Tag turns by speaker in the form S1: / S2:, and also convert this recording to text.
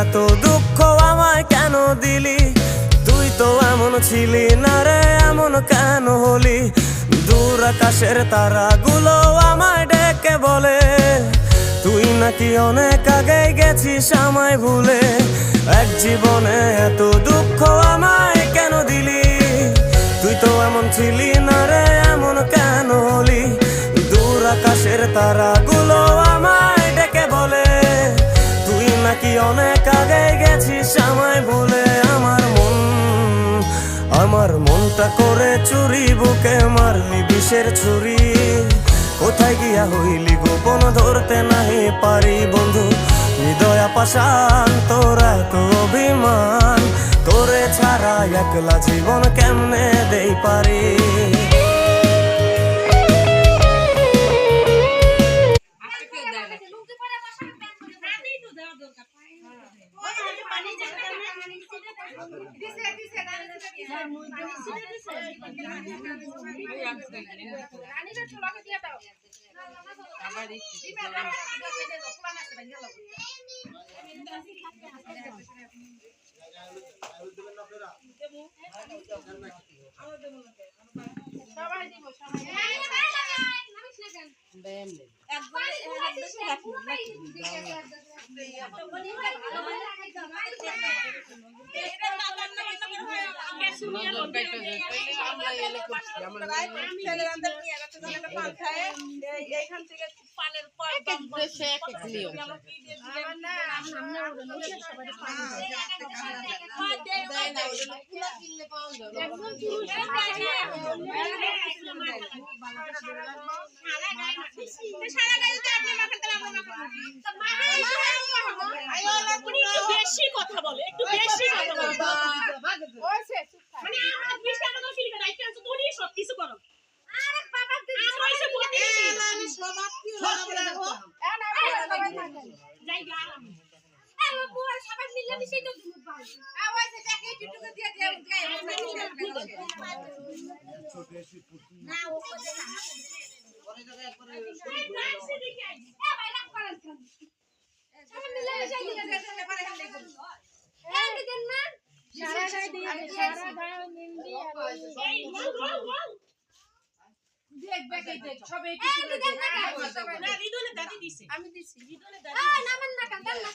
S1: এত দুঃখ আমায় কেন দিলি? তুই তো এমন ছিলি না রে, এমন কেন হলি? দূর আকাশের তারাগুলো আমায় ডেকে বলে তুই নাকি অনেক আগে গেছিস আমায় ভুলে। এক জীবনে এত দুঃখ আমায় কেন দিলি? তুই তো এমন ছিলি না রে, এমন কেন হলি? দূর আকাশের তারাগুলো আমায় ডেকে বলে তুই নাকি অনেক আগে গেছিস আমায় ভুলে। আমার মনটা করে চুরি, বুকে মারলি বিষের ছুরি। কোথায় গিয়া হইলি গোপন ধরতে নাহি পারি বন্ধু। হৃদয় পাষাণ তোর এত অভিমান, তোরে ছাড়া একলা জীবন কেমনে দেই পারি?
S2: বেশি কথা বলে, একটু বেশি কথা বলে। মানে আমরা 20 টাকা করে ফিরে দাইতে আছো তুমি সব কিছু করো। আরে বাবা তুই সবাইকে বলতে আমি সবাক কি রাখো। যাই গেলাম। এই বুয়া সবাই মিলে মিশে তো তুমি পাও। আওয়াজে দেখে টুটুকে দিয়ে দে না ও করে না। পরে জায়গায় পরে এ ভাই রাখ করেন কেন? সবাই মিলে মিশে দিয়ে দে পারে হালে করো। এই দিন না সারা গায় দিয়ে সারা গায় নিন্দি আর এই রোল দেখ বেকে দেখ সবাই কিছু না রিদুলে দাদি দিছে আমি দিছি রিদুলে দাদি না নামেন না কাঁদান না।